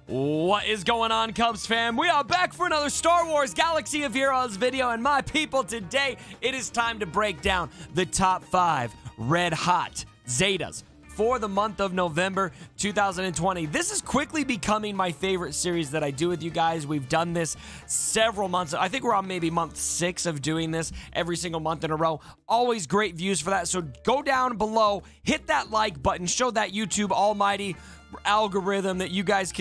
What is going on, Cubs fam? We are back for another Star Wars Galaxy of Heroes video, and my people, today it is time to break down the top 5 red hot Zetas for the month of November 2020. This is quickly becoming my favorite series that I do with you guys. We've done this several months. I think we're on maybe month 6 of doing this every single month in a row. Always great views for that. So go down below, hit that like button, show that YouTube almighty algorithm that you guys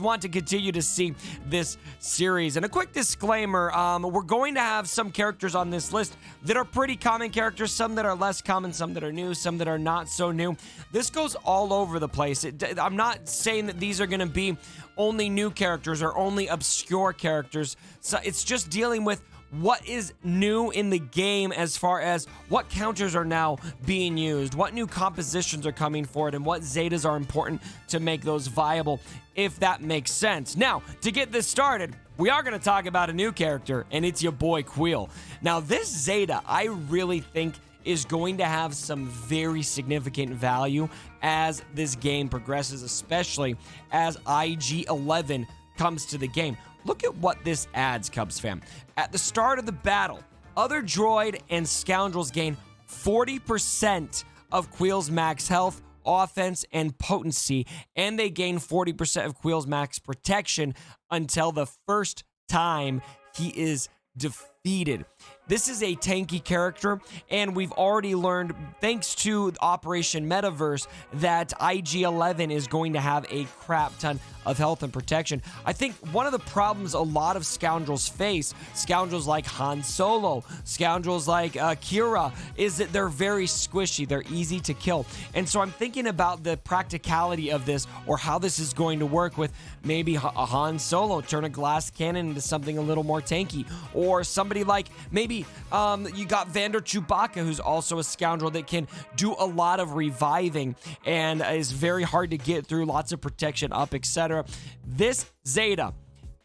want to continue to see this series. And a quick disclaimer, we're going to have some characters on this list that are pretty common characters, some that are less common, some that are new, some that are not so new. This goes all over the place. I'm not saying that these are going to be only new characters or only obscure characters. So it's just dealing with what is new in the game as far as what counters are now being used, what new compositions are coming forward, and what Zetas are important to make those viable, if that makes sense. Now, to get this started, we are going to talk about a new character, and it's your boy Quell. Now, this Zeta, I really think, is going to have some very significant value as this game progresses, especially as IG-11 comes to the game. Look at what this adds, Cubs fam. At the start of the battle, other droid and scoundrels gain 40% of Quell's max health, offense, and potency, and they gain 40% of Quell's max protection until the first time he is defeated. This is a tanky character, and we've already learned, thanks to Operation Metaverse, that IG-11 is going to have a crap ton of health and protection. I think one of the problems a lot of scoundrels face, scoundrels like Han Solo, scoundrels like Kira, is that they're very squishy. They're easy to kill. And so I'm thinking about the practicality of this, or how this is going to work with maybe a Han Solo, turn a glass cannon into something a little more tanky, or somebody like maybe you got Vander Chewbacca, who's also a scoundrel that can do a lot of reviving and is very hard to get through, lots of protection up, etc. This Zeta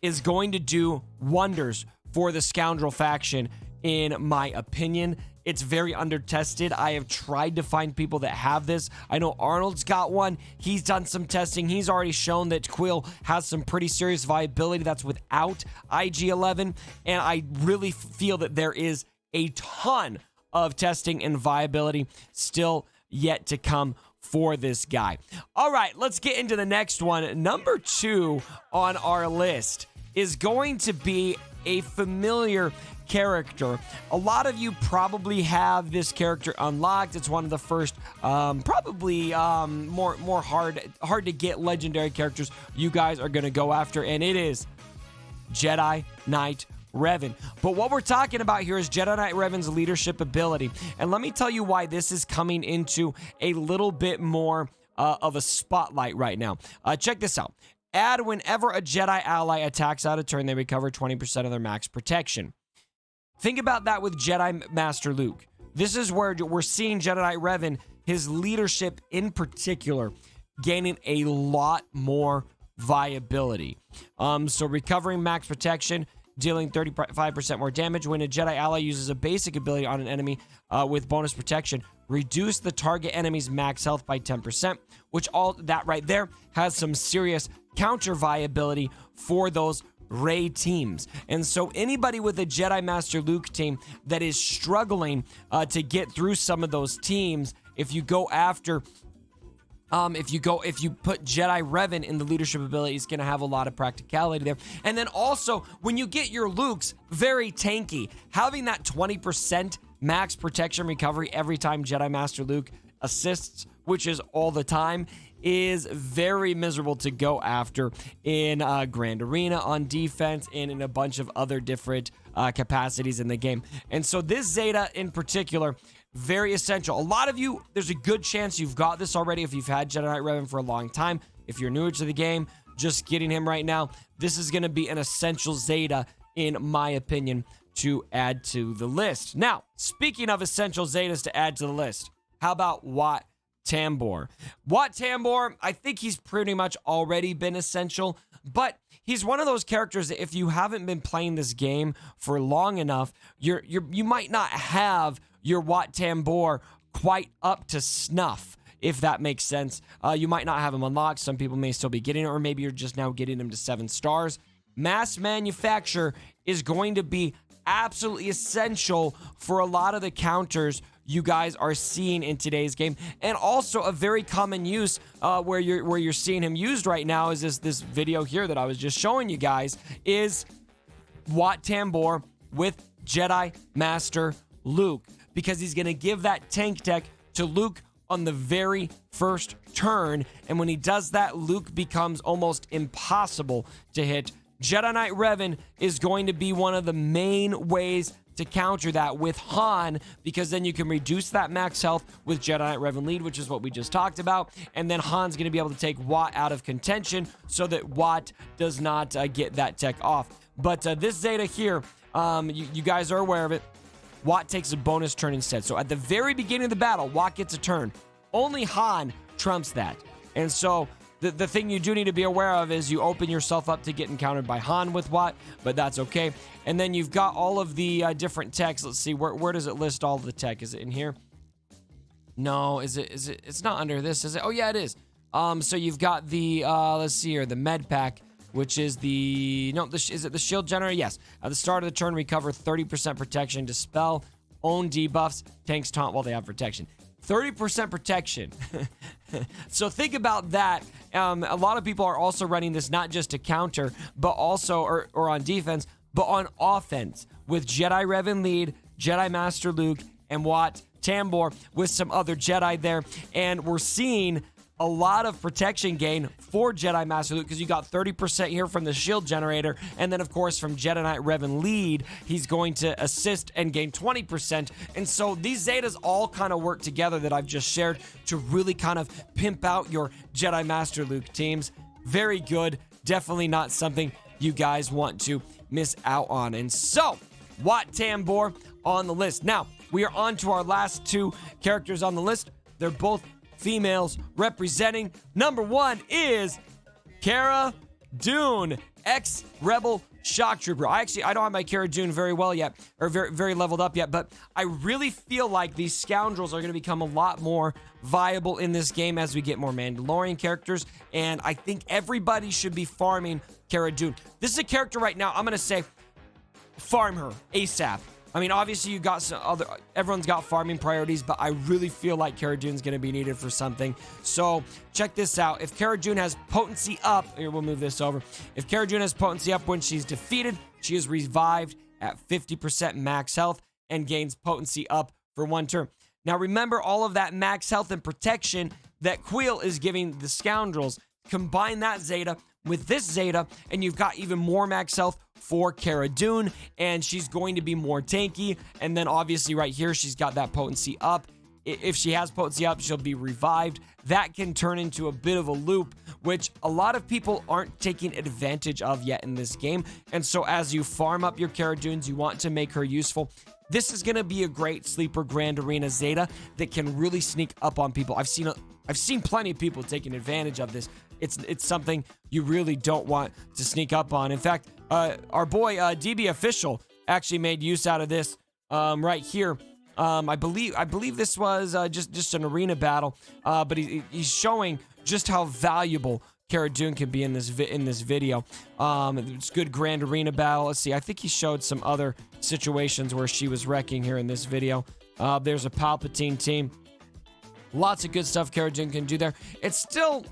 is going to do wonders for the scoundrel faction, in my opinion. It's very undertested. I have tried to find people that have this. I know Arnold's got one. He's done some testing. He's already shown that Quell has some pretty serious viability. That's without IG-11. And I really feel that there is a ton of testing and viability still yet to come for this guy. All right, let's get into the next one. Number 2 on our list is going to be a familiar character. A lot of you probably have this character unlocked. It's one of the first, probably more hard to get legendary characters you guys are going to go after, and it is Jedi Knight Revan. But what we're talking about here is Jedi Knight Revan's leadership ability, and let me tell you why this is coming into a little bit more of a spotlight right now. Check this out. Add whenever a Jedi ally attacks out of turn, they recover 20% of their max protection. Think about that with Jedi Master Luke. This is where we're seeing Jedi Knight Revan, his leadership in particular, gaining a lot more viability. So recovering max protection, dealing 35% more damage. When a Jedi ally uses a basic ability on an enemy with bonus protection, reduce the target enemy's max health by 10%, which all that right there has some serious counter viability for those Rey teams. And so anybody with a Jedi Master Luke team that is struggling to get through some of those teams, if you go after if you put Jedi Revan in the leadership ability, it's going to have a lot of practicality there. And then also, when you get your Lukes very tanky, having that 20% max protection recovery every time Jedi Master Luke assists, which is all the time, is very miserable to go after in Grand Arena on defense and in a bunch of other different capacities in the game. And so this Zeta in particular, very essential. A lot of you, there's a good chance you've got this already if you've had Jedi Knight Revan for a long time. If you're newer to the game, just getting him right now, this is going to be an essential Zeta, in my opinion, to add to the list. Now, speaking of essential Zetas to add to the list, how about Wat Tambor? Wat Tambor, I think he's pretty much already been essential, but he's one of those characters that if you haven't been playing this game for long enough, you might not have your Wat Tambor quite up to snuff. if that makes sense. You might not have them unlocked. Some people may still be getting it, or maybe you're just now getting them to 7 stars. Mass manufacture is going to be absolutely essential for a lot of the counters you guys are seeing in today's game, and also a very common use where you're seeing him used right now is this video here that I was just showing you guys, is Wat Tambor with Jedi Master Luke, because he's going to give that tank tech to Luke on the very first turn, and when he does that, Luke becomes almost impossible to hit. Jedi Knight Revan is going to be one of the main ways to counter that with Han, because then you can reduce that max health with Jedi Knight Revan lead, which is what we just talked about, and then Han's going to be able to take Wat out of contention so that Wat does not get that tech off. But this Zeta here, you guys are aware of it. Wat takes a bonus turn instead. So at the very beginning of the battle, Wat gets a turn. Only Han trumps that. And so the thing you do need to be aware of is you open yourself up to get encountered by Han with Wat, but that's okay. And then you've got all of the different techs. Let's see, where does it list all of the tech? Is it in here? No, is it? It's not under this, is it? Oh yeah, it is. So you've got the let's see here, the med pack, which is is it the shield generator? Yes. At the start of the turn, recover 30% protection, dispel own debuffs, tanks taunt while they have protection. 30% protection. So think about that. A lot of people are also running this not just to counter, but also, or on defense, but on offense with Jedi Revan lead, Jedi Master Luke, and Wat Tambor with some other Jedi there. And we're seeing a lot of protection gain for Jedi Master Luke, because you got 30% here from the shield generator, and then of course from Jedi Knight Revan lead, he's going to assist and gain 20%. And so these Zetas all kind of work together that I've just shared to really kind of pimp out your Jedi Master Luke teams. Very good. Definitely not something you guys want to miss out on. And so Wat Tambor on the list. Now we are on to our last 2 characters on the list. They're both females representing. Number 1 is Cara Dune, ex-Rebel Shock Trooper. I don't have my Cara Dune very well yet, or very leveled up yet, but I really feel like these scoundrels are going to become a lot more viable in this game as we get more Mandalorian characters, and I think everybody should be farming Cara Dune. This is a character right now, I'm going to say, farm her ASAP. I mean, obviously you got everyone's got farming priorities, but I really feel like Cara Dune's going to be needed for something. So check this out. If Cara Dune has potency up, here, we'll move this over. If Cara Dune has potency up when she's defeated, she is revived at 50% max health and gains potency up for 1 turn. Now remember all of that max health and protection that Quell is giving the scoundrels. Combine that Zeta with this Zeta, and you've got even more max health for Cara Dune, and she's going to be more tanky. And then obviously right here, she's got that potency up. If she has potency up, she'll be revived. That can turn into a bit of a loop, which a lot of people aren't taking advantage of yet in this game. And so as you farm up your Cara Dunes, you want to make her useful. This is going to be a great sleeper Grand Arena Zeta that can really sneak up on people. I've seen plenty of people taking advantage of this. It's something you really don't want to sneak up on. In fact, our boy DB Official actually made use out of this right here. I believe this was just an arena battle, but he's showing just how valuable Cara Dune can be in this video. It's good Grand Arena battle. Let's see. I think he showed some other situations where she was wrecking here in this video. There's a Palpatine team. Lots of good stuff Cara Dune can do there. It's still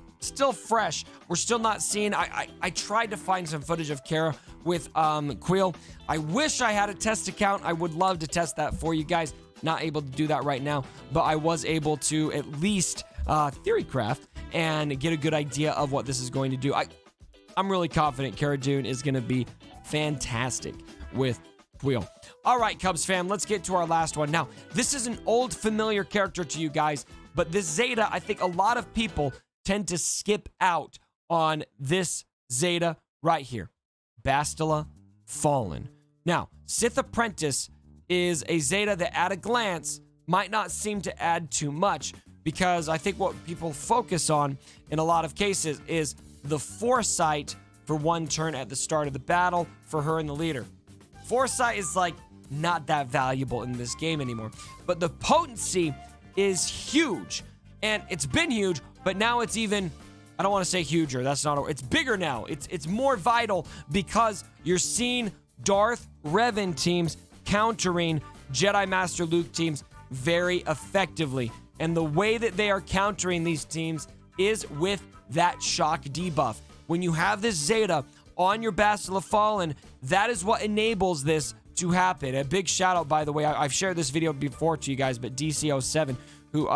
fresh. We're still not seeing. I tried to find some footage of Cara with Quell. I wish I had a test account. I would love to test that for you guys. Not able to do that right now, but I was able to at least theorycraft and get a good idea of what this is going to do. I'm really confident Cara Dune is going to be fantastic with Quell. All right, Cubs fam, let's get to our last one. Now, this is an old familiar character to you guys, but this Zeta, I think a lot of people tend to skip out on this Zeta right here. Bastila Fallen. Now, Sith Apprentice is a Zeta that at a glance might not seem to add too much, because I think what people focus on in a lot of cases is the foresight for 1 turn at the start of the battle for her and the leader. Foresight is like not that valuable in this game anymore, but the potency is huge. And it's been huge, but now it's even, I don't want to say huger. That's not, it's bigger now. It's more vital because you're seeing Darth Revan teams countering Jedi Master Luke teams very effectively. And the way that they are countering these teams is with that shock debuff. When you have this Zeta on your Bastila Fallen, that is what enables this to happen. A big shout out, by the way, I've shared this video before to you guys, but DC07, who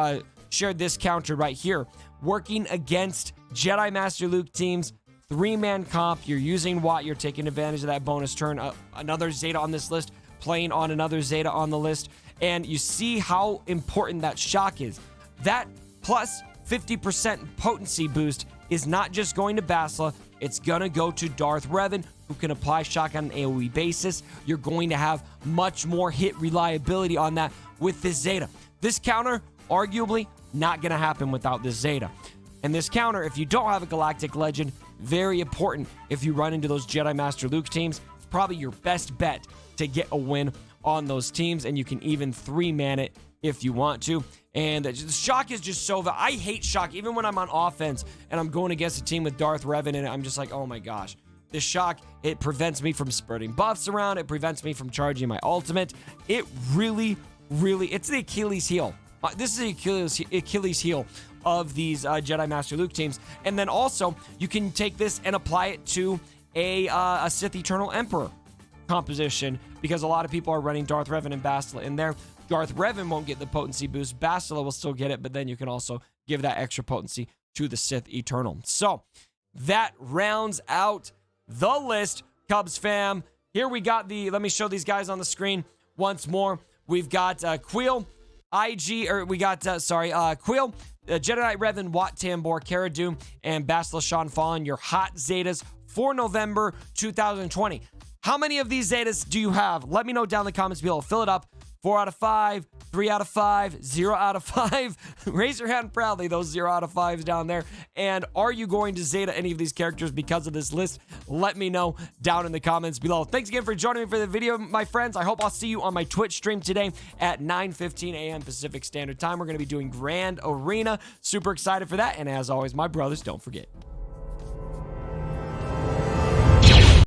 shared this counter right here, working against Jedi Master Luke teams, 3-man comp, you're using Watt, you're taking advantage of that bonus turn, another Zeta on this list, playing on another Zeta on the list, and you see how important that shock is. That plus 50% potency boost is not just going to Bastila, it's gonna go to Darth Revan, who can apply shock on an AoE basis. You're going to have much more hit reliability on that with this Zeta. This counter, arguably, not gonna happen without this Zeta. And this counter, if you don't have a Galactic Legend, very important if you run into those Jedi Master Luke teams. It's probably your best bet to get a win on those teams, and you can even 3-man it if you want to. And shock is just so I hate shock, even when I'm on offense and I'm going against a team with Darth Revan, and I'm just like, oh my gosh. This shock, it prevents me from spreading buffs around. It prevents me from charging my ultimate. It really, it's the Achilles heel. This is the Achilles heel of these Jedi Master Luke teams. And then also, you can take this and apply it to a Sith Eternal Emperor composition, because a lot of people are running Darth Revan and Bastila in there. Darth Revan won't get the potency boost. Bastila will still get it, but then you can also give that extra potency to the Sith Eternal. So that rounds out the list, Cubs fam. Here we got let me show these guys on the screen once more. We've got Quell, Quell, Jedi Knight Revan, Wat Tambor, Cara Dune, and Bastila Shan Fallen, your hot Zetas for November 2020. How many of these Zetas do you have? Let me know down in the comments below. Fill it up. 4 out of 5, 3 out of 5, 0 out of 5. Raise your hand proudly, those 0 out of 5s down there. And are you going to Zeta any of these characters because of this list? Let me know down in the comments below. Thanks again for joining me for the video, my friends. I hope I'll see you on my Twitch stream today at 9:15 a.m. Pacific Standard Time. We're going to be doing Grand Arena. Super excited for that. And as always, my brothers, don't forget,